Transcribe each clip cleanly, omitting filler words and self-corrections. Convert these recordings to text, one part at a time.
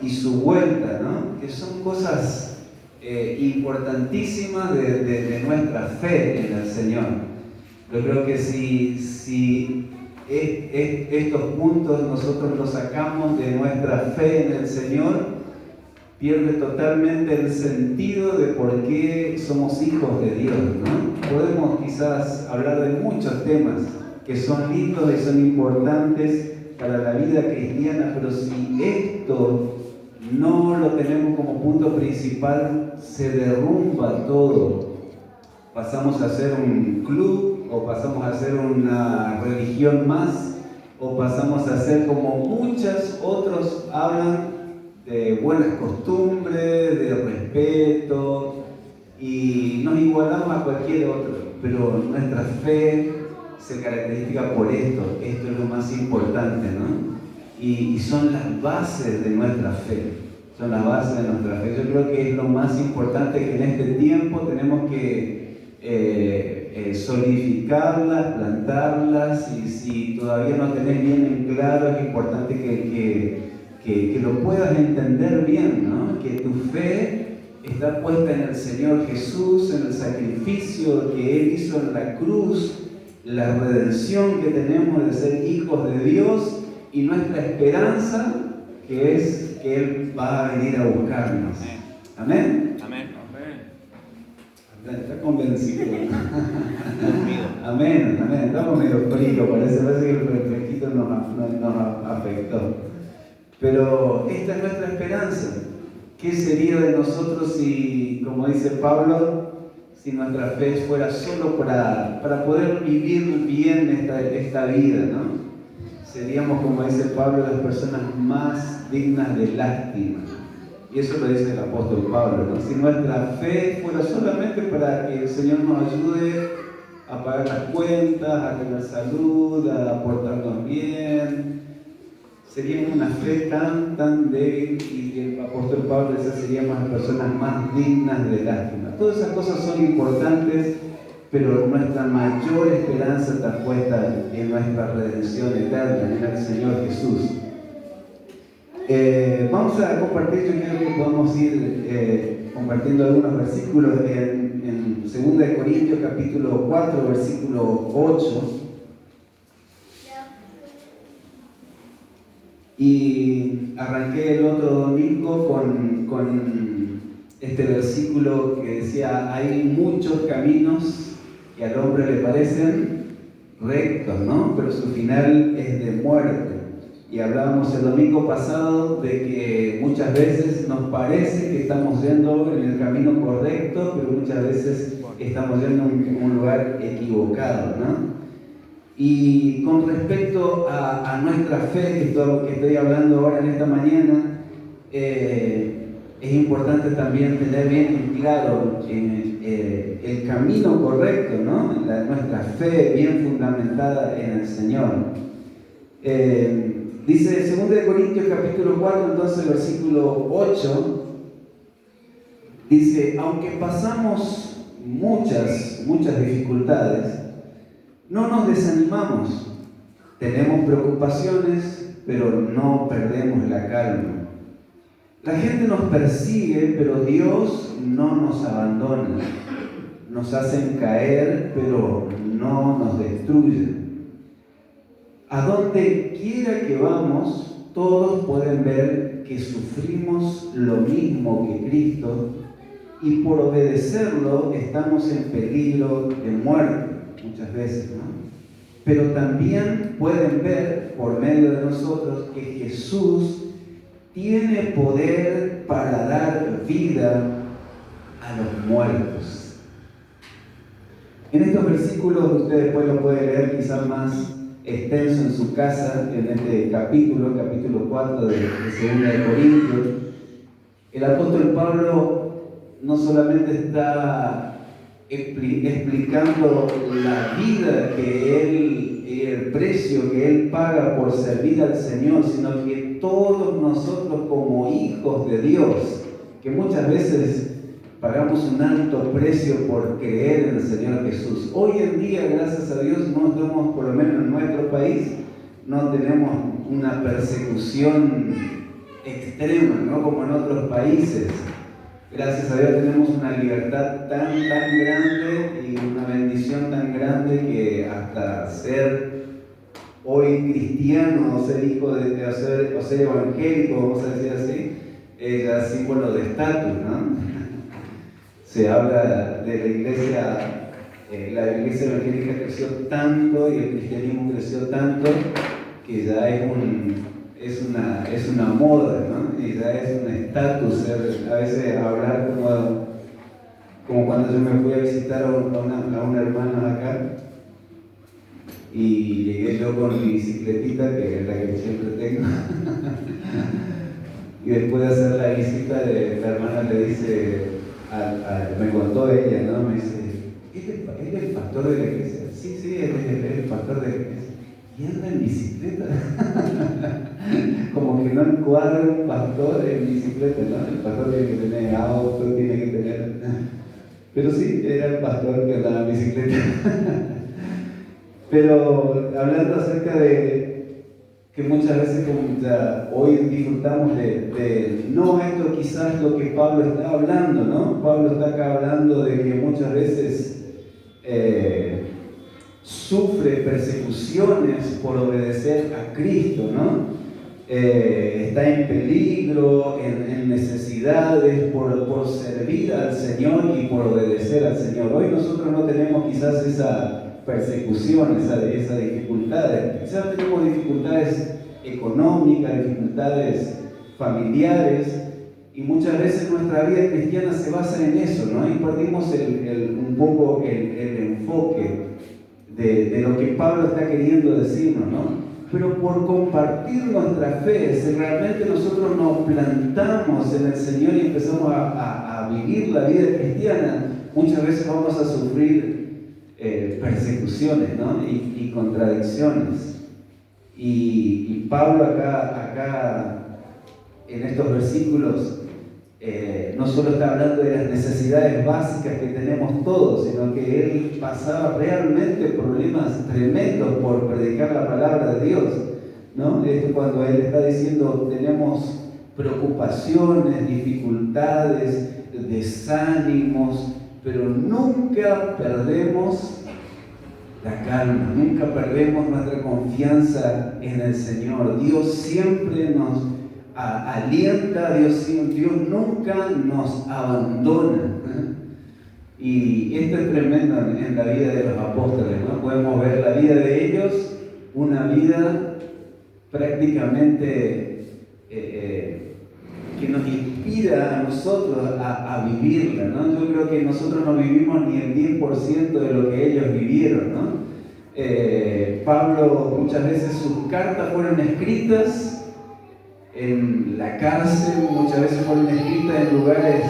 y su vuelta, ¿no? Que son cosas importantísimas de nuestra fe en el Señor. Yo creo que si estos puntos nosotros los sacamos de nuestra fe en el Señor, pierde totalmente el sentido de por qué somos hijos de Dios, ¿no? Podemos quizás hablar de muchos temas que son lindos y son importantes para la vida cristiana, pero si esto no lo tenemos como punto principal, se derrumba todo. Pasamos a ser un club, o pasamos a ser una religión más, o pasamos a ser como muchos otros hablan de buenas costumbres, de respeto, y nos igualamos a cualquier otro, pero nuestra fe se caracteriza por esto es lo más importante, ¿no? Y son las bases de nuestra fe, son las bases de nuestra fe. Yo creo que es lo más importante que en este tiempo tenemos que solidificarlas, plantarlas, y si todavía no tenés bien en claro, es importante que lo puedas entender bien, ¿no? Que tu fe está puesta en el Señor Jesús, en el sacrificio que Él hizo en la cruz, la redención que tenemos de ser hijos de Dios y nuestra esperanza, que es que Él va a venir a buscarnos. Amén. Amén. Está convencido. Amén, amén. Estamos medio frío, parece que el refresquito nos afectó. Pero esta es nuestra esperanza. ¿Qué sería de nosotros si, como dice Pablo, si nuestra fe fuera solo para poder vivir bien esta vida, ¿no? Seríamos, como dice Pablo, las personas más dignas de lástima. Y eso lo dice el apóstol Pablo, ¿no? Si nuestra fe fuera solamente para que el Señor nos ayude a pagar las cuentas, a tener salud, a portarnos bien, sería una fe tan débil, y el apóstol Pablo decía, seríamos las personas más dignas de lástima. Todas esas cosas son importantes, pero nuestra mayor esperanza está puesta en nuestra redención eterna, en el Señor Jesús. Vamos a compartir, yo creo que podemos ir compartiendo algunos versículos en 2 Corintios capítulo 4, versículo 8. Y arranqué el otro domingo con este versículo que decía: hay muchos caminos que al hombre le parecen rectos, ¿no? Pero su final es de muerte. Y hablábamos el domingo pasado de que muchas veces nos parece que estamos yendo en el camino correcto, pero muchas veces estamos yendo en un lugar equivocado, ¿no? Y con respecto a nuestra fe, que estoy hablando ahora en esta mañana, es importante también tener bien en claro el camino correcto, ¿no? Nuestra fe bien fundamentada en el Señor. Dice 2 Corintios capítulo 4, entonces versículo 8, dice: aunque pasamos muchas dificultades, no nos desanimamos, tenemos preocupaciones, pero no perdemos la calma. La gente nos persigue, pero Dios no nos abandona. Nos hacen caer, pero no nos destruyen. A donde quiera que vamos, todos pueden ver que sufrimos lo mismo que Cristo, y por obedecerlo estamos en peligro de muerte muchas veces, ¿no? Pero también pueden ver por medio de nosotros que Jesús tiene poder para dar vida a los muertos. En estos versículos, usted después lo puede leer quizás más extenso en su casa, en este capítulo 4 de 2 Corintios. El apóstol Pablo no solamente está explicando la vida que él, el precio que él paga por servir al Señor, sino que todos nosotros como hijos de Dios, que muchas veces pagamos un alto precio por creer en el Señor Jesús. Hoy en día, gracias a Dios, no estamos, por lo menos en nuestro país, no tenemos una persecución extrema extremas, ¿no? Como en otros países. Gracias a Dios tenemos una libertad tan grande y una bendición tan grande que hasta ser hoy cristiano o ser hijo o ser evangélico, vamos a decir así, es ya símbolo de estatus, ¿no? Se habla de la iglesia evangélica creció tanto y el cristianismo creció tanto que ya es una moda, ¿no? Y ya es un estatus, a veces hablar como cuando yo me fui a visitar a un hermano acá y llegué yo con mi bicicletita, que es la que siempre tengo, y después de hacer la visita, la hermana le dice, me contó ella, ¿no? Me dice, ¿él es el pastor de la iglesia? Sí, él es el pastor de la iglesia. ¿Y anda en bicicleta? Como que no encuadra un pastor en bicicleta, ¿no? El pastor tiene que tener auto, tiene que tener... Pero sí, era el pastor que andaba en bicicleta. Pero hablando acerca de que muchas veces como ya hoy disfrutamos no esto quizás lo que Pablo está hablando, ¿no? Pablo está acá hablando de que muchas veces sufre persecuciones por obedecer a Cristo, ¿no? Está en peligro, en necesidades por servir al Señor y por obedecer al Señor. Hoy nosotros no tenemos quizás esa persecución, esa dificultades. Quizás tenemos dificultades económicas, dificultades familiares, y muchas veces nuestra vida cristiana se basa en eso, ¿no? Y perdimos un poco el enfoque de lo que Pablo está queriendo decirnos, ¿no? Pero por compartir nuestra fe, si realmente nosotros nos plantamos en el Señor y empezamos a vivir la vida cristiana, muchas veces vamos a sufrir persecuciones, ¿no? y contradicciones. Y Pablo acá en estos versículos no solo está hablando de las necesidades básicas que tenemos todos, sino que él pasaba realmente problemas tremendos por predicar la palabra de Dios, ¿no? Esto cuando él está diciendo tenemos preocupaciones, dificultades, desánimos, pero nunca perdemos la calma, nunca perdemos nuestra confianza en el Señor. Dios siempre nos alienta, Dios nunca nos abandona. Y esto es tremendo en la vida de los apóstoles, ¿no? Podemos ver la vida de ellos, una vida prácticamente que nos inspira a nosotros a vivirla, ¿no? Yo creo que nosotros no vivimos ni el 10% de lo que ellos vivieron, ¿no? Pablo, muchas veces sus cartas fueron escritas en la cárcel, muchas veces fueron escritas en lugares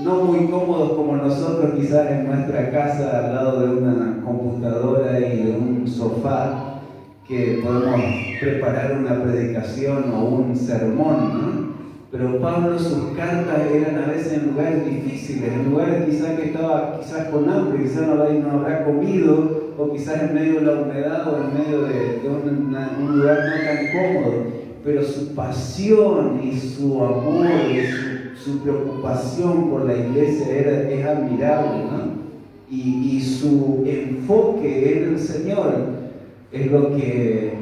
no muy cómodos como nosotros, quizás en nuestra casa al lado de una computadora y de un sofá que podemos preparar una predicación o un sermón, ¿no? Pero Pablo, sus cartas eran a veces en lugares difíciles, en lugares quizás que estaba con hambre, quizás no habrá comido, o quizás en medio de la humedad o en medio de un lugar no tan cómodo. Pero su pasión y su amor y su preocupación por la iglesia es admirable, ¿no? Y su enfoque en el Señor es lo que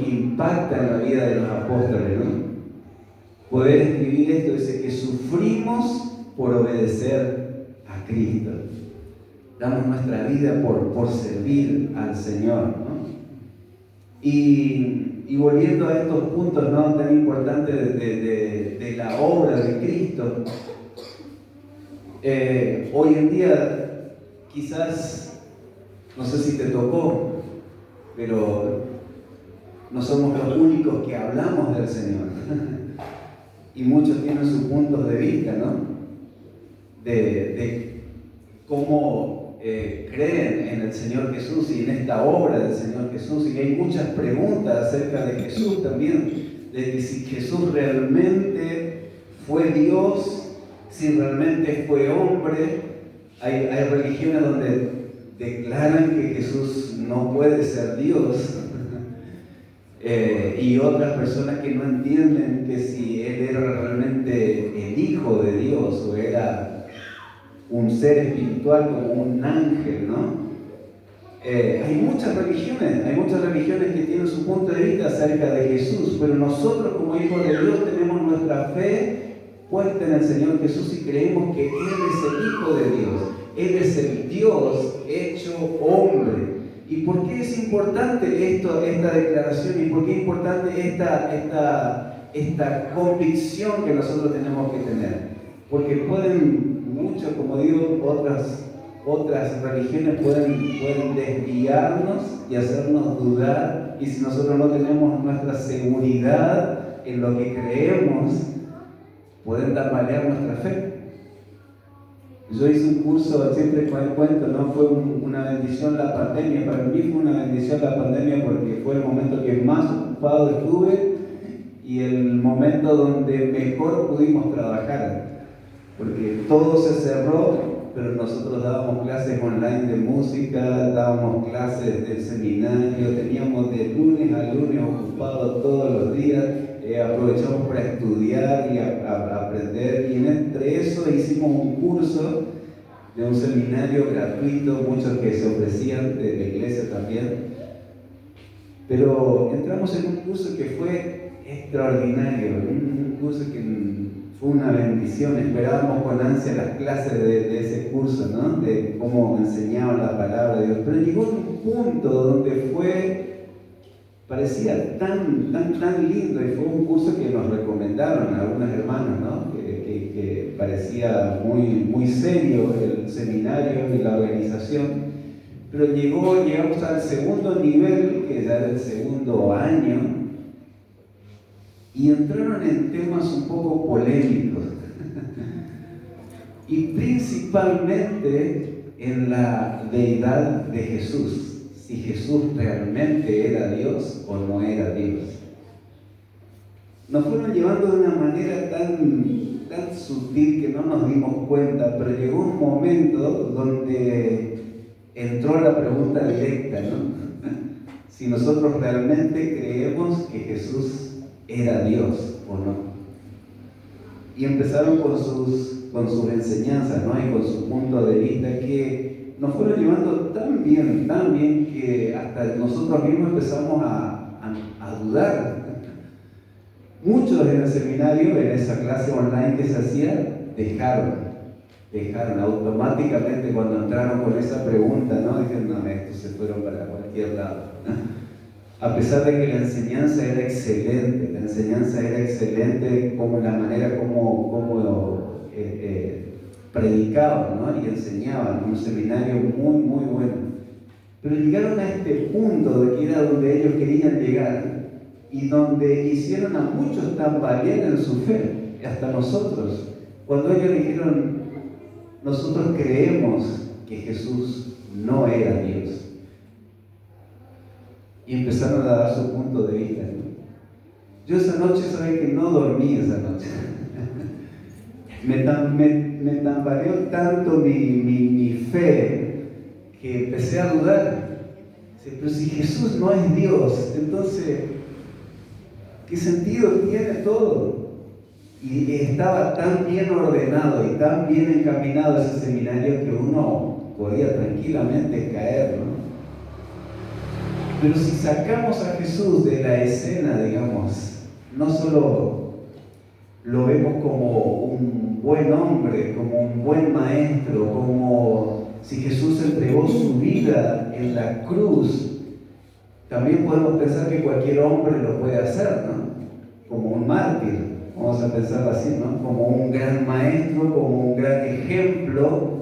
impacta en la vida de los apóstoles, ¿no? Poder escribir esto dice que sufrimos por obedecer a Cristo. Damos nuestra vida por servir al Señor, ¿no? Y volviendo a estos puntos, ¿no?, tan importantes de la obra de Cristo, hoy en día quizás, no sé si te tocó, pero no somos los únicos que hablamos del Señor. Y muchos tienen sus puntos de vista, ¿no? De cómo creen en el Señor Jesús y en esta obra del Señor Jesús. Y hay muchas preguntas acerca de Jesús también, de que si Jesús realmente fue Dios, si realmente fue hombre. Hay religiones donde declaran que Jesús no puede ser Dios. y otras personas que no entienden que si Él era realmente el Hijo de Dios o era un ser espiritual como un ángel, ¿no? Hay muchas religiones que tienen su punto de vista acerca de Jesús, pero nosotros como hijos de Dios tenemos nuestra fe puesta en el Señor Jesús y creemos que Él es el Hijo de Dios, Él es el Dios hecho hombre. ¿Y por qué es importante esta declaración? ¿Y por qué es importante esta convicción que nosotros tenemos que tener? Porque pueden muchas, como digo, otras religiones pueden desviarnos y hacernos dudar, y si nosotros no tenemos nuestra seguridad en lo que creemos, pueden tambalear nuestra fe. Yo hice un curso, siempre cuento, ¿no? Fue una bendición la pandemia, para mí fue una bendición la pandemia porque fue el momento que más ocupado estuve y el momento donde mejor pudimos trabajar, porque todo se cerró, pero nosotros dábamos clases online de música, dábamos clases del seminario, teníamos de lunes a lunes ocupados todos los días, aprovechamos para estudiar y aprender, y entre eso hicimos un curso de un seminario gratuito, muchos que se ofrecían de la iglesia también, pero entramos en un curso que fue extraordinario, un curso que fue una bendición. Esperábamos con ansia las clases de ese curso, ¿no? De cómo enseñaban la palabra de Dios, pero llegó a un punto donde parecía tan lindo, y fue un curso que nos recomendaron algunos hermanos, ¿no? Que parecía muy serio el seminario y la organización, pero llegamos al segundo nivel, que ya era el segundo año, y entraron en temas un poco polémicos y principalmente en la deidad de Jesús. Si Jesús realmente era Dios o no era Dios. Nos fueron llevando de una manera tan sutil que no nos dimos cuenta, pero llegó un momento donde entró la pregunta directa, ¿no? Si nosotros realmente creemos que Jesús era Dios o no. Y empezaron con sus enseñanzas, ¿no? Y con su punto de vista, que nos fueron llevando tan bien, que hasta nosotros mismos empezamos a dudar. Muchos en el seminario, en esa clase online que se hacía, dejaron automáticamente cuando entraron con esa pregunta, ¿no? Dijeron, no, estos se fueron para cualquier lado. A pesar de que la enseñanza era excelente como la manera como predicaban, ¿no? Y enseñaban, un seminario muy bueno. Pero llegaron a este punto de que era donde ellos querían llegar y donde hicieron a muchos tambalear en su fe, hasta nosotros. Cuando ellos dijeron, nosotros creemos que Jesús no era Dios. Y empezaron a dar su punto de vista, ¿no? Yo esa noche, ¿saben que no dormí esa noche? Me tambaleó tanto mi fe que empecé a dudar. Pero si Jesús no es Dios, entonces, ¿qué sentido tiene todo? Y estaba tan bien ordenado y tan bien encaminado ese seminario que uno podía tranquilamente caer, ¿no? Pero si sacamos a Jesús de la escena, digamos, no solo lo vemos como un buen hombre, como un buen maestro, como si Jesús entregó su vida en la cruz, también podemos pensar que cualquier hombre lo puede hacer, ¿no? Como un mártir, vamos a pensarlo así, ¿no? Como un gran maestro, como un gran ejemplo.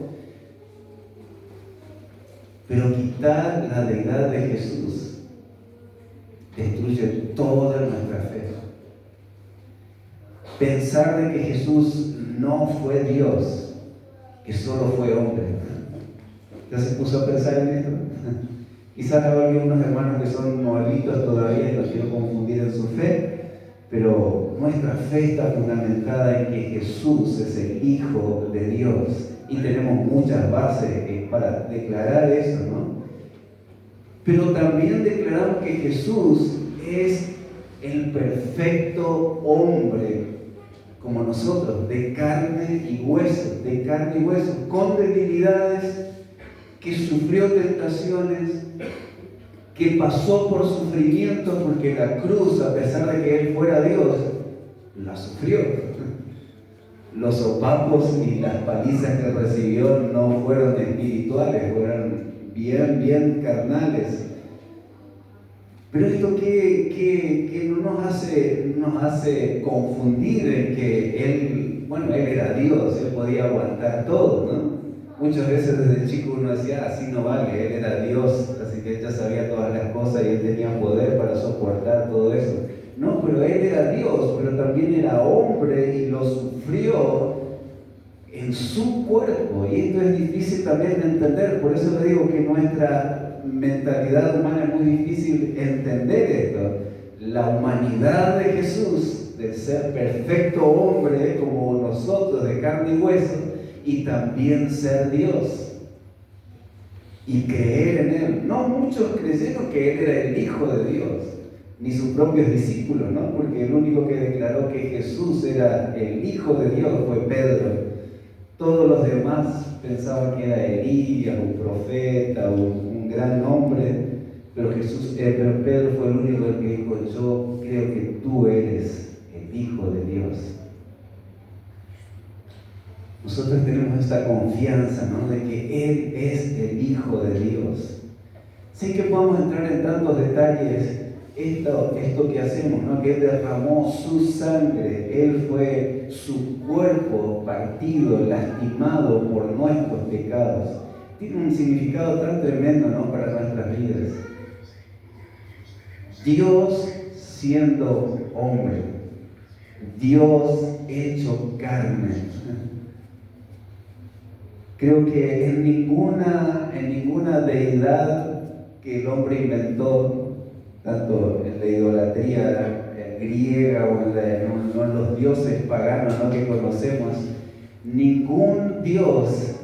Pero quitar la deidad de Jesús destruye toda nuestra fe. Pensar de que Jesús no fue Dios, que solo fue hombre. ¿Ya se puso a pensar en esto? Quizás hay algunos hermanos que son nuevitos todavía y los quiero confundir en su fe, pero nuestra fe está fundamentada en que Jesús es el Hijo de Dios y tenemos muchas bases para declarar eso, ¿no? Pero también declaramos que Jesús es el perfecto hombre como nosotros, de carne y hueso, con debilidades, que sufrió tentaciones, que pasó por sufrimientos, porque la cruz, a pesar de que Él fuera Dios, la sufrió. Los sopapos y las palizas que recibió no fueron espirituales, fueron bien carnales. Pero esto que no nos hace confundir en que Él era Dios, Él podía aguantar todo, ¿no? Muchas veces desde chico uno decía, así no vale, Él era Dios, así que Él ya sabía todas las cosas y Él tenía poder para soportar todo eso. No, pero Él era Dios, pero también era hombre y lo sufrió en su cuerpo. Y esto es difícil también de entender, por eso le digo que nuestra mentalidad humana es muy difícil entender esto. La humanidad de Jesús, de ser perfecto hombre como nosotros, de carne y hueso, y también ser Dios y creer en Él. No muchos creyeron que Él era el Hijo de Dios, ni sus propios discípulos, ¿no? Porque el único que declaró que Jesús era el Hijo de Dios fue Pedro. Todos los demás pensaban que era Elías, un profeta, un gran hombre, pero Pedro fue el único que dijo: yo creo que tú eres el Hijo de Dios. Nosotros tenemos esta confianza, ¿no?, de que Él es el Hijo de Dios. Sin que podamos entrar en tantos detalles, esto que hacemos, ¿no?, que Él derramó su sangre, Él fue su cuerpo partido, lastimado por nuestros pecados. Tiene un significado tan tremendo, ¿no?, para nuestras vidas. Dios siendo hombre, Dios hecho carne. Creo que en ninguna deidad que el hombre inventó, tanto en la idolatría griega o en los dioses paganos, ¿no?, que conocemos, ningún dios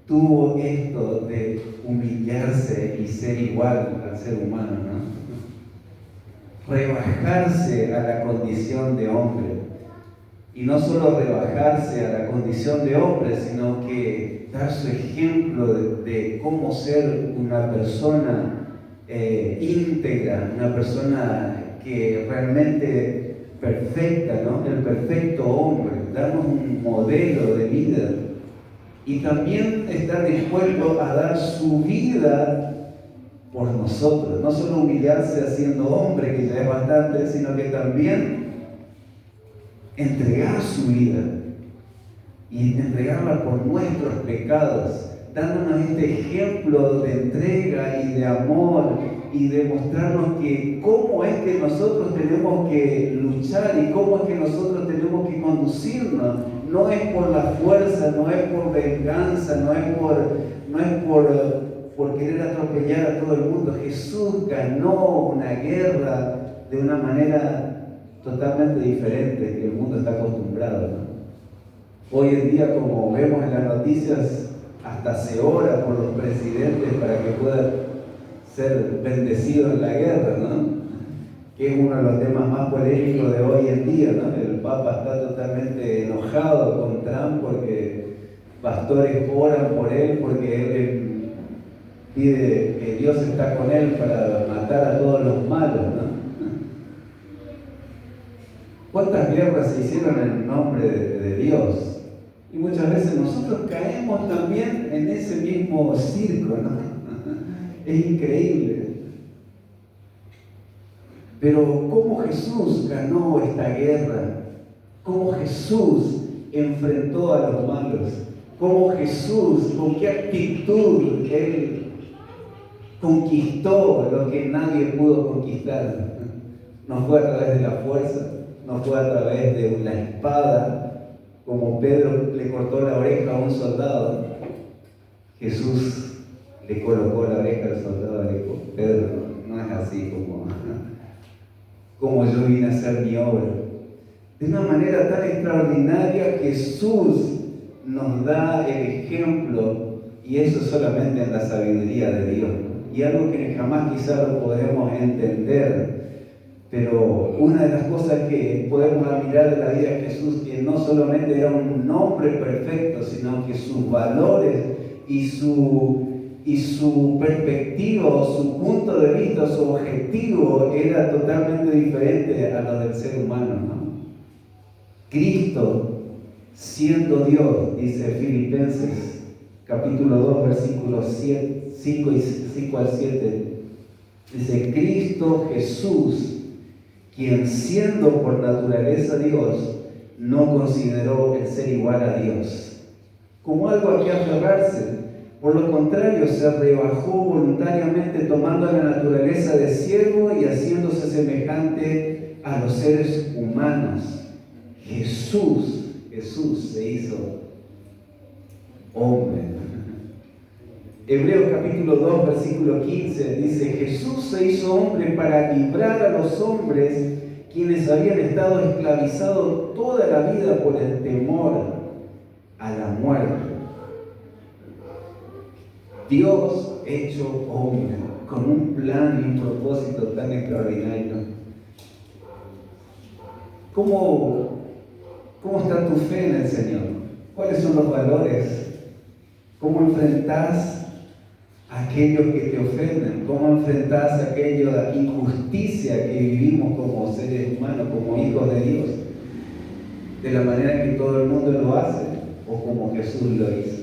tuvo esto de humillarse y ser igual al ser humano, ¿no? Rebajarse a la condición de hombre. Y no solo rebajarse a la condición de hombre, sino que dar su ejemplo de cómo ser una persona íntegra, una persona que realmente perfecta, ¿no?, el perfecto hombre, darnos un modelo de vida. Y también estar dispuesto a dar su vida por nosotros, no solo humillarse siendo hombre, que ya es bastante, sino que también entregar su vida y entregarla por nuestros pecados, dándonos este ejemplo de entrega y de amor y de mostrarnos que cómo es que nosotros tenemos que luchar y cómo es que nosotros tenemos que conducirnos. No es por la fuerza, no es por venganza, no es por querer atropellar a todo el mundo. Jesús ganó una guerra de una manera totalmente diferente que el mundo está acostumbrado, ¿no? Hoy en día, como vemos en las noticias, hasta se ora por los presidentes para que puedan ser bendecidos en la guerra, ¿no?, que es uno de los temas más polémicos de hoy en día, ¿no? El Papa está totalmente enojado con Trump porque pastores oran por él, porque él pide que Dios está con él para matar a todos los malos, ¿no? ¿Cuántas guerras se hicieron en nombre de Dios? Y muchas veces nosotros caemos también en ese mismo circo, ¿no? Es increíble. Pero ¿cómo Jesús ganó esta guerra? ¿Cómo Jesús enfrentó a los malos? ¿Cómo Jesús, con qué actitud Él conquistó lo que nadie pudo conquistar? No fue a través de la fuerza, no fue a través de una espada, como Pedro le cortó la oreja a un soldado. Jesús le colocó la oreja al soldado y le dijo: Pedro, no es así como yo vine a hacer mi obra. De una manera tan extraordinaria, Jesús nos da el ejemplo, y eso solamente en la sabiduría de Dios, ¿no? Y algo que jamás quizá lo podemos entender. Pero una de las cosas que podemos admirar de la vida de Jesús, que no solamente era un hombre perfecto, sino que sus valores y su perspectiva, o su punto de vista, su objetivo era totalmente diferente a lo del ser humano, ¿no? Cristo, siendo Dios, dice Filipenses, capítulo 2, versículos 5 al 7, dice: Cristo Jesús, quien siendo por naturaleza Dios, no consideró el ser igual a Dios como algo a que aferrarse. Por lo contrario, se rebajó voluntariamente, tomando la naturaleza de siervo y haciéndose semejante a los seres humanos. Jesús se hizo hombre. Hebreos capítulo 2, versículo 15 dice: Jesús se hizo hombre para librar a los hombres quienes habían estado esclavizados toda la vida por el temor a la muerte. Dios hecho hombre, con un plan y un propósito tan extraordinario. ¿Cómo está tu fe en el Señor? ¿Cuáles son los valores? ¿Cómo enfrentás a aquellos que te ofenden? ¿Cómo enfrentás aquella injusticia que vivimos como seres humanos, como hijos de Dios? ¿De la manera que todo el mundo lo hace o como Jesús lo hizo?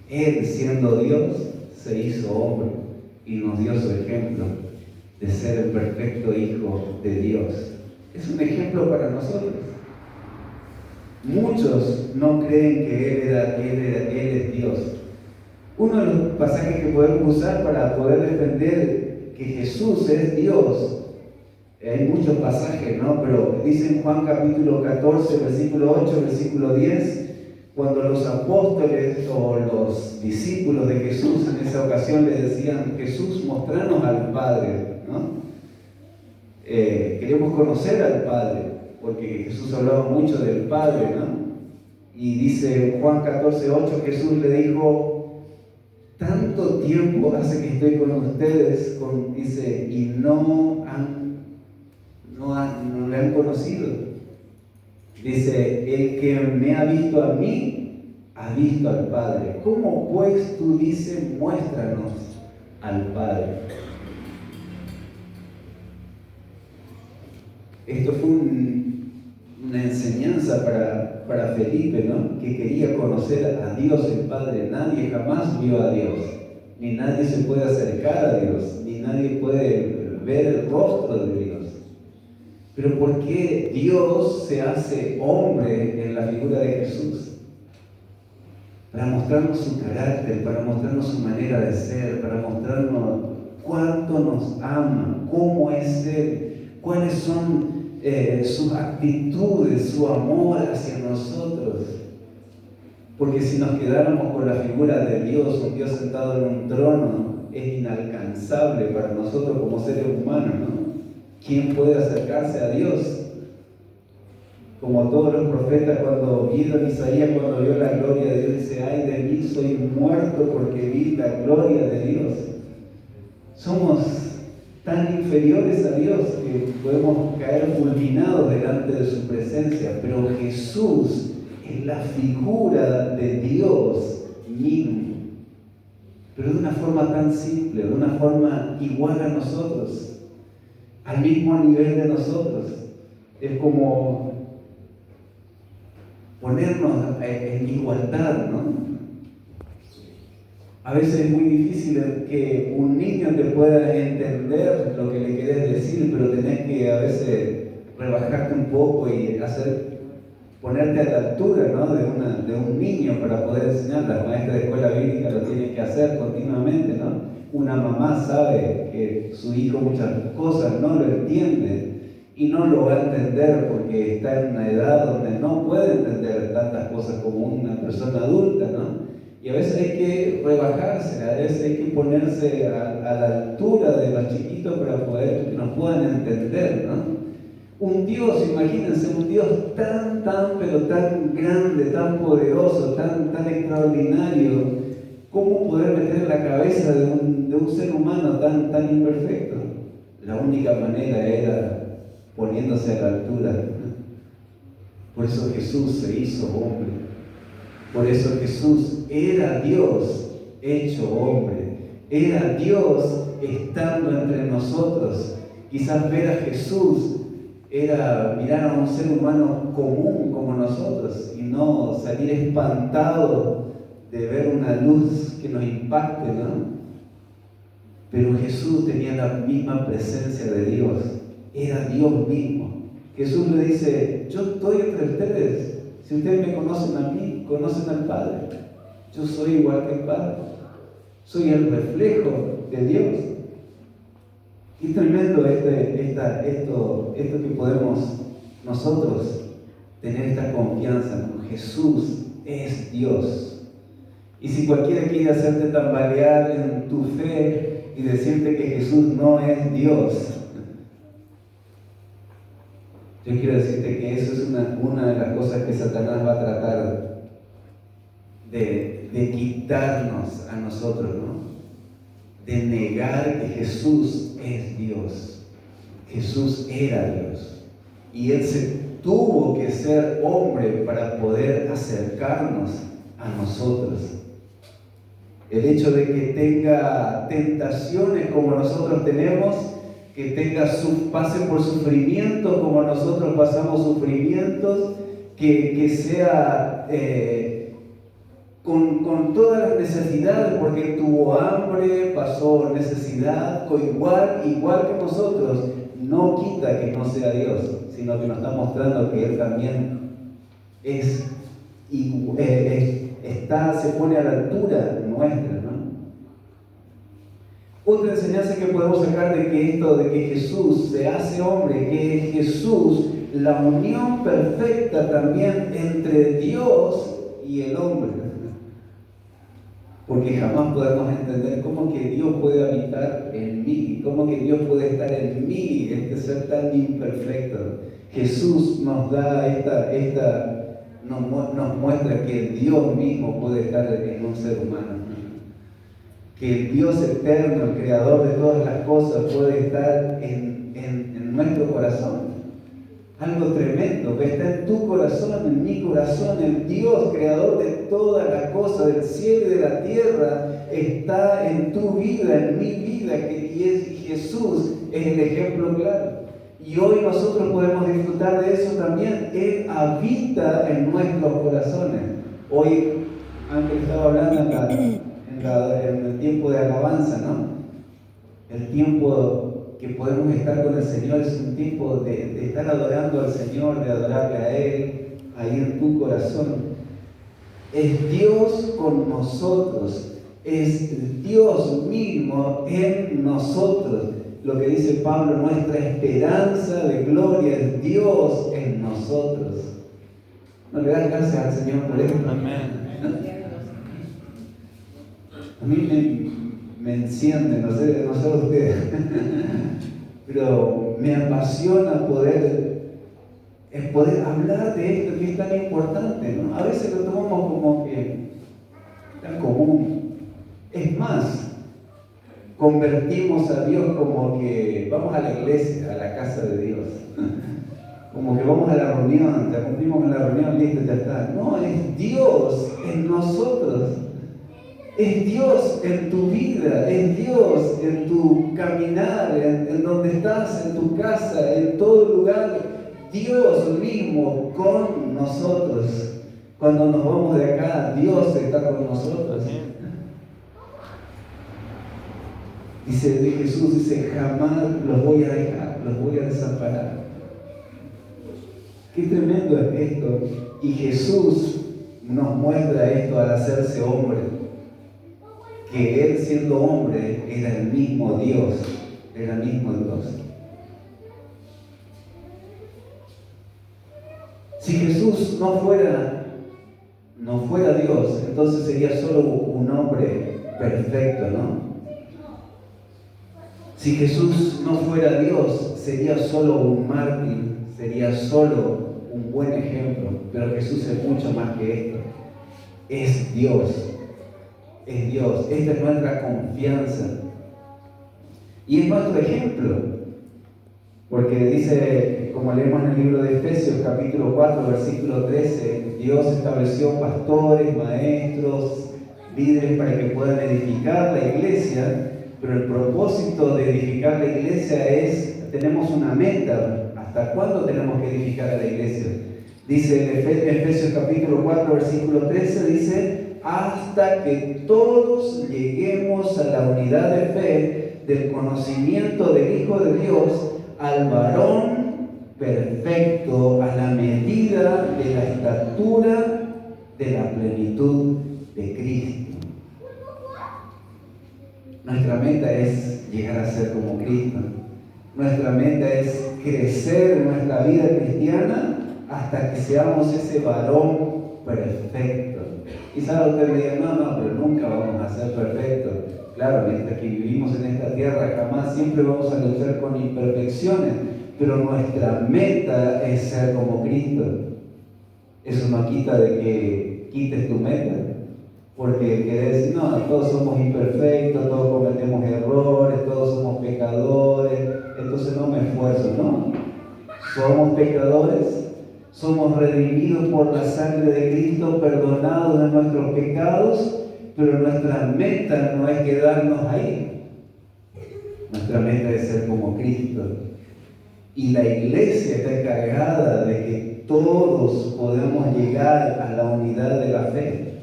Él, siendo Dios, se hizo hombre y nos dio su ejemplo de ser el perfecto Hijo de Dios. Es un ejemplo para nosotros. Muchos no creen que Él es Dios. Uno de los pasajes que podemos usar para poder defender que Jesús es Dios, hay muchos pasajes, ¿no? Pero dice en Juan capítulo 14, versículo 8, versículo 10, cuando los apóstoles o los discípulos de Jesús en esa ocasión le decían: Jesús, mostranos al Padre, ¿no? Queremos conocer al Padre, porque Jesús hablaba mucho del Padre, ¿no? Y dice en Juan 14, 8, Jesús le dijo: tanto tiempo hace que estoy con ustedes, dice, y no le han conocido. Dice: el que me ha visto a mí, ha visto al Padre. ¿Cómo pues tú dices, muéstranos al Padre? Esto fue una enseñanza para Felipe, ¿no? Que quería conocer a Dios el Padre. Nadie jamás vio a Dios, ni nadie se puede acercar a Dios, ni nadie puede ver el rostro de Dios. Pero ¿por qué Dios se hace hombre en la figura de Jesús? Para mostrarnos su carácter, para mostrarnos su manera de ser, para mostrarnos cuánto nos ama, cómo es Él, cuáles son sus actitudes, su amor hacia nosotros. Porque si nos quedáramos con la figura de Dios, un Dios sentado en un trono, es inalcanzable para nosotros como seres humanos, ¿no? ¿Quién puede acercarse a Dios? Como todos los profetas, cuando vieron Isaías, cuando vio la gloria de Dios, dice: ay de mí, soy muerto porque vi la gloria de Dios. Somos tan inferiores a Dios que podemos caer fulminados delante de su presencia, pero Jesús es la figura de Dios mismo, pero de una forma tan simple, de una forma igual a nosotros, al mismo nivel de nosotros. Es como ponernos en igualdad, ¿no? A veces es muy difícil que un niño te pueda entender lo que le querés decir, pero tenés que a veces rebajarte un poco y ponerte a la altura, ¿no? de un niño para poder enseñar. Las maestras de escuela bíblica lo tienen que hacer continuamente, ¿no? Una mamá sabe que su hijo muchas cosas no lo entiende y no lo va a entender porque está en una edad donde no puede entender tantas cosas como una persona adulta, ¿no? Y a veces hay que rebajarse, a veces hay que ponerse a la altura de los chiquitos para que nos puedan entender, ¿no? Un Dios, imagínense, un Dios pero tan grande, tan poderoso, tan extraordinario. ¿Cómo poder meter en la cabeza de un ser humano tan imperfecto? la única manera era poniéndose a la altura. Por eso Jesús se hizo hombre. Por eso Jesús era Dios hecho hombre. Era Dios estando entre nosotros. Quizás ver a Jesús era mirar a un ser humano común como nosotros y no salir espantado de ver una luz que nos impacte, ¿no? Pero Jesús tenía la misma presencia de Dios. Era Dios mismo. Jesús le dice: yo estoy entre ustedes. Si ustedes me conocen a mí, conocen al Padre. Yo soy igual que el Padre. Soy el reflejo de Dios. Qué tremendo esto que podemos nosotros tener esta confianza, ¿no? Jesús es Dios. Y si cualquiera quiere hacerte tambalear en tu fe y decirte que Jesús no es Dios, yo quiero decirte que eso es una de las cosas que Satanás va a tratar de quitarnos a nosotros, ¿no? De negar que Jesús es Dios. Jesús era Dios. Y Él se tuvo que ser hombre para poder acercarnos a nosotros. El hecho de que tenga tentaciones como nosotros tenemos, que pase por sufrimiento como nosotros pasamos sufrimientos, que sea con todas las necesidades, porque Él tuvo hambre, pasó necesidad, igual que nosotros, no quita que no sea Dios, sino que nos está mostrando que Él también se pone a la altura nuestra, ¿no? Otra enseñanza que podemos sacar de que Jesús se hace hombre, que es Jesús la unión perfecta también entre Dios y el hombre. Porque jamás podemos entender cómo que Dios puede habitar en mí, cómo que Dios puede estar en mí, este ser tan imperfecto. Jesús nos da nos muestra que Dios mismo puede estar en un ser humano. Que el Dios eterno, el creador de todas las cosas, puede estar en nuestro corazón. Algo tremendo, que está en tu corazón, en mi corazón. El Dios creador de todas las cosas, del cielo y de la tierra, está en tu vida, en mi vida, y Jesús es el ejemplo claro. Y hoy nosotros podemos disfrutar de eso también. Él habita en nuestros corazones. Hoy, Ángel estaba hablando en el tiempo de alabanza, ¿no? El tiempo que podemos estar con el Señor es un tiempo de estar adorando al Señor, de adorarle a Él, ahí en tu corazón. Es Dios con nosotros, es Dios mismo en nosotros. Lo que dice Pablo, nuestra esperanza de gloria es Dios en nosotros. ¿No le das gracias al Señor por esto? Amén. A mí me enciende, no sé ustedes, pero me apasiona poder hablar de esto que es tan importante, ¿no? A veces lo tomamos como que tan común. Es más, convertimos a Dios como que vamos a la iglesia, a la casa de Dios. Como que vamos a la reunión, ya cumplimos con la reunión, listo, ya está. No, es Dios en nosotros. Es Dios en tu vida, es Dios en tu caminar, en donde estás, en tu casa, en todo lugar. Dios mismo con nosotros. Cuando nos vamos de acá, Dios está con nosotros. Dice de Jesús, dice, jamás los voy a dejar, los voy a desamparar. Qué tremendo es esto. Y Jesús nos muestra esto al hacerse hombre. Que Él siendo hombre era el mismo Dios, era el mismo Dios. Si Jesús no fuera Dios, entonces sería solo un hombre perfecto, ¿no? Si Jesús no fuera Dios, sería solo un mártir, sería solo un buen ejemplo, pero Jesús es mucho más que esto. Es Dios. Es Dios, esta es nuestra confianza y es nuestro ejemplo. Porque dice, como leemos en el libro de Efesios, capítulo 4, versículo 13, Dios estableció pastores, maestros, líderes para que puedan edificar la iglesia, pero el propósito de edificar la iglesia es, tenemos una meta. ¿Hasta cuándo tenemos que edificar a la iglesia? Dice en Efesios capítulo 4, versículo 13, dice, hasta que todos lleguemos a la unidad de fe, del conocimiento del Hijo de Dios, al varón perfecto, a la medida de la estatura de la plenitud de Cristo. Nuestra meta es llegar a ser como Cristo. Nuestra meta es crecer en nuestra vida cristiana hasta que seamos ese varón perfecto. Quizás usted me diga, no, pero nunca vamos a ser perfectos. Claro, mientras que vivimos en esta tierra, jamás, siempre vamos a luchar con imperfecciones, pero nuestra meta es ser como Cristo. Eso no quita de que quites tu meta, porque querés decir, no, todos somos imperfectos, todos cometemos errores, todos somos pecadores, entonces no me esfuerzo, ¿no? Somos pecadores, somos redimidos por la sangre de Cristo, perdonados de nuestros pecados, pero nuestra meta no es quedarnos ahí. Nuestra meta es ser como Cristo. Y la iglesia está encargada de que todos podamos llegar a la unidad de la fe.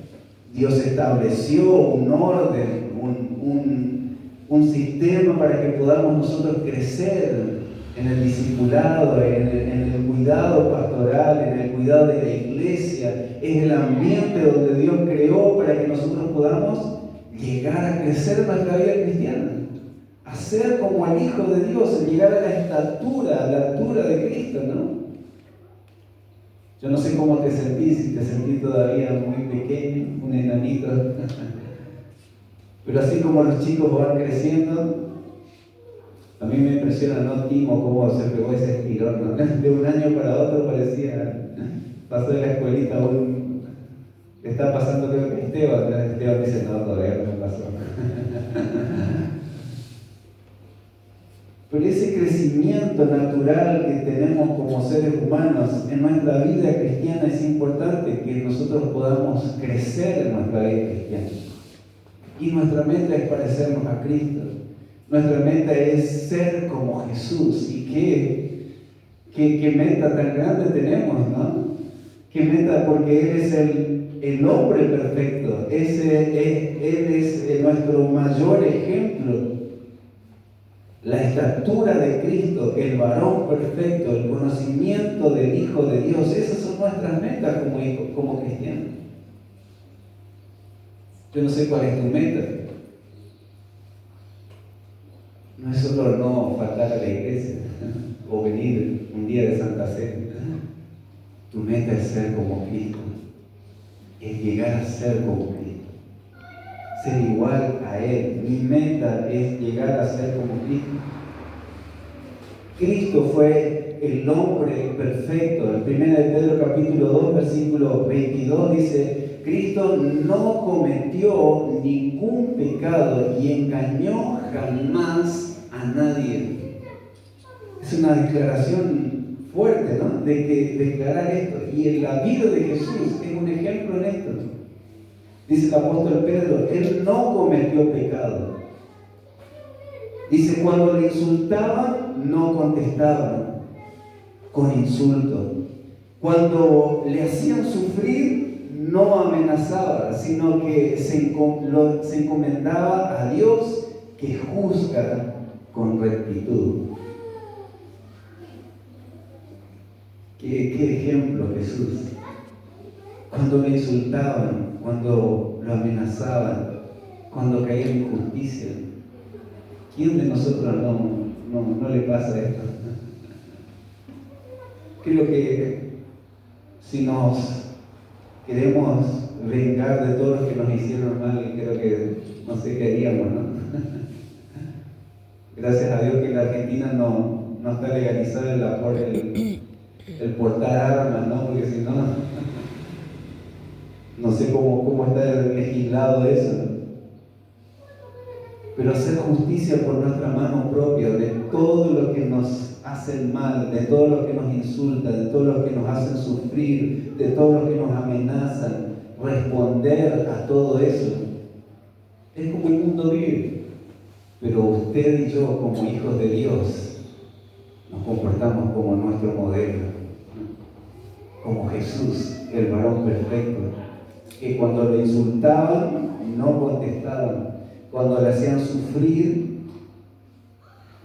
Dios estableció un orden, un sistema para que podamos nosotros crecer en el discipulado, en el cuidado pastoral, en el cuidado de la iglesia. Es el ambiente donde Dios creó para que nosotros podamos llegar a crecer en nuestra vida cristiana, a ser como el Hijo de Dios, a llegar a la estatura, a la altura de Cristo, ¿no? Yo no sé cómo te sentís, si te sentís todavía muy pequeño, un enanito. Pero así como los chicos van creciendo, a mí me impresiona, ¿no? Timo, cómo se pegó ese estirón, ¿no? De un año para otro parecía, pasó de la escuelita le está pasando, creo que Esteban dice, no, todavía no me pasó. Pero ese crecimiento natural que tenemos como seres humanos en nuestra vida cristiana es importante que nosotros podamos crecer en nuestra vida cristiana. Y nuestra meta es parecernos a Cristo. Nuestra meta es ser como Jesús. ¿Y qué meta tan grande tenemos, no? ¿Qué meta? Porque Él es el hombre perfecto. Él es nuestro mayor ejemplo. La estatura de Cristo, el varón perfecto, el conocimiento del Hijo de Dios, esas son nuestras metas como cristianos. Yo no sé cuál es tu meta. No es solo no faltar a la iglesia o venir un día de Santa Cena. Tu meta es ser como Cristo, es llegar a ser como Cristo. Ser igual a Él. Mi meta es llegar a ser como Cristo. Cristo fue el hombre perfecto. En 1 de Pedro capítulo 2, versículo 22 dice, Cristo no cometió ningún pecado y engañó jamás a nadie. Es una declaración fuerte, ¿no? De que declarar esto. Y en la vida de Jesús es un ejemplo en esto. Dice el apóstol Pedro, Él no cometió pecado. Dice, cuando le insultaban, no contestaban con insulto. Cuando le hacían sufrir, no amenazaba, sino que se encomendaba a Dios que juzga con rectitud. ¿Qué ejemplo, Jesús? Cuando le insultaban, cuando lo amenazaban, cuando caía en injusticia. ¿Quién de nosotros no le pasa esto? Creo que si nos queremos vengar de todos los que nos hicieron mal, creo que no sé qué haríamos, ¿no? Gracias a Dios que en la Argentina no está legalizado el portar armas, ¿no? Porque si no, no sé cómo está legislado eso, ¿no? Pero hacer justicia por nuestra mano propia de todo lo que nos hacen mal, de todos los que nos insultan, de todos los que nos hacen sufrir, de todos los que nos amenazan, responder a todo eso. Es como el mundo vive. Pero usted y yo, como hijos de Dios, nos comportamos como nuestro modelo, como Jesús, el varón perfecto, que cuando lo insultaban, no contestaban. Cuando le hacían sufrir,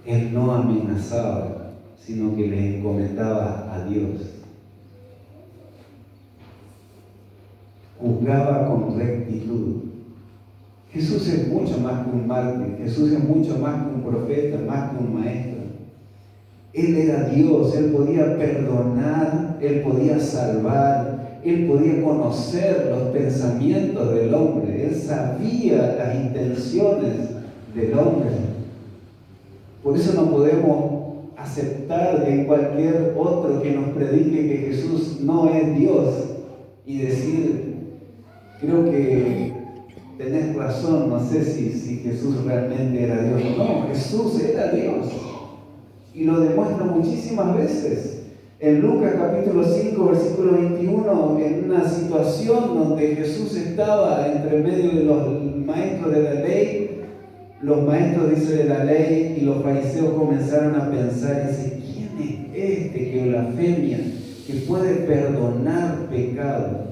Él no amenazaba, sino que le encomendaba a Dios. Juzgaba con rectitud. Jesús es mucho más que un mártir, Jesús es mucho más que un profeta, más que un maestro. Él era Dios, Él podía perdonar, Él podía salvar, Él podía conocer los pensamientos del hombre, Él sabía las intenciones del hombre. Por eso no podemos aceptar en cualquier otro que nos predique que Jesús no es Dios y decir, creo que tenés razón, no sé si Jesús realmente era Dios. No, Jesús era Dios. Y lo demuestra muchísimas veces. En Lucas capítulo 5, versículo 21, en una situación donde Jesús estaba entre medio de los maestros de la ley, los maestros, dice, de la ley y los fariseos comenzaron a pensar y dicen, ¿quién es este que blasfemia, que puede perdonar pecado?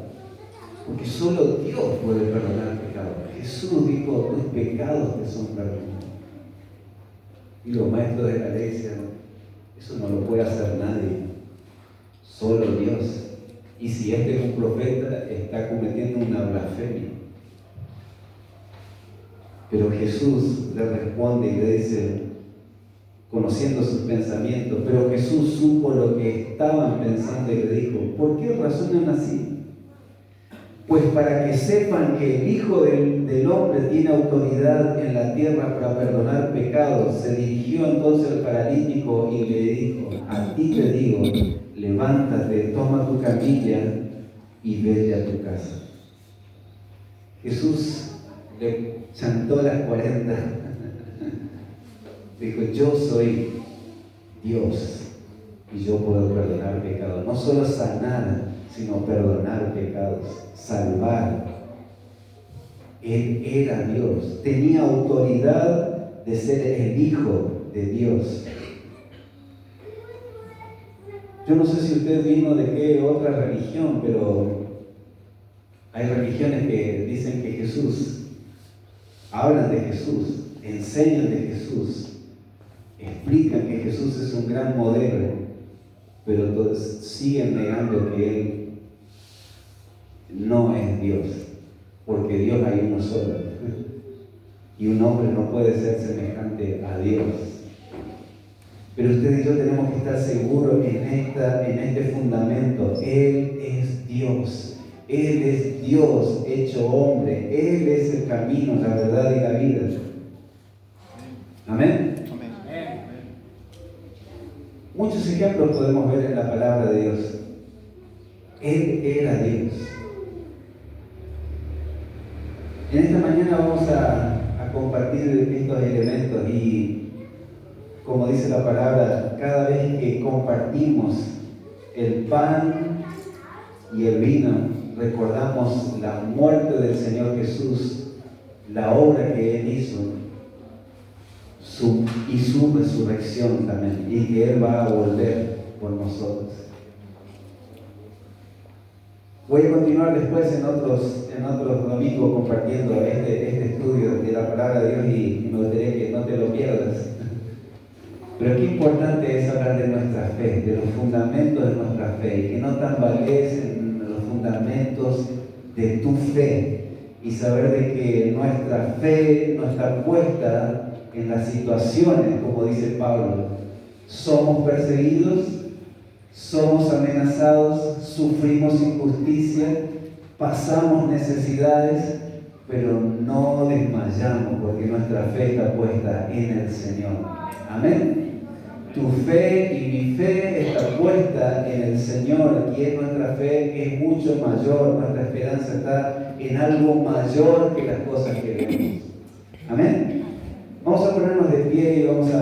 Porque solo Dios puede perdonar pecado. Jesús dijo, tus pecados te son perdonados. Y los maestros de la ley decían, eso no lo puede hacer nadie, solo Dios. Y si este es un profeta, está cometiendo una blasfemia. Pero Jesús le responde y le dice, conociendo sus pensamientos, pero Jesús supo lo que estaban pensando y le dijo, ¿por qué razonan así? Pues para que sepan que el Hijo del Hombre tiene autoridad en la tierra para perdonar pecados, se dirigió entonces al paralítico y le dijo, a ti te digo, levántate, toma tu camilla y vete a tu casa. Jesús le chantó las 40. Dijo, yo soy Dios y yo puedo perdonar pecados. No solo sanar, sino perdonar pecados, salvar. Él era Dios, tenía autoridad de ser el Hijo de Dios. Yo no sé si usted vino de qué otra religión, pero hay religiones que dicen que Jesús, hablan de Jesús, enseñan de Jesús, explican que Jesús es un gran modelo, pero todos siguen negando que Él no es Dios, porque Dios hay uno solo, y un hombre no puede ser semejante a Dios. Pero usted y yo tenemos que estar seguros en este fundamento. Él es Dios. Él es Dios hecho hombre. Él es el camino, la verdad y la vida. Amén. Amén. Muchos ejemplos podemos ver en la palabra de Dios. Él era Dios. En esta mañana vamos a compartir estos elementos y, como dice la palabra, cada vez que compartimos el pan y el vino, recordamos la muerte del Señor Jesús, la obra que Él hizo y su resurrección también, y que Él va a volver por nosotros. Voy a continuar después en otros domingos compartiendo este estudio de la palabra de Dios y me gustaría que no te lo pierdas. Pero qué importante es hablar de nuestra fe, de los fundamentos de nuestra fe, y que no tambaleen los fundamentos de tu fe, y saber de que nuestra fe no está puesta en las situaciones, como dice Pablo. Somos perseguidos, somos amenazados, sufrimos injusticia, pasamos necesidades, pero no desmayamos porque nuestra fe está puesta en el Señor. Amén. Tu fe y mi fe está puesta en el Señor, y es nuestra fe que es mucho mayor, nuestra esperanza está en algo mayor que las cosas que vemos. Amén. Vamos a ponernos de pie y vamos a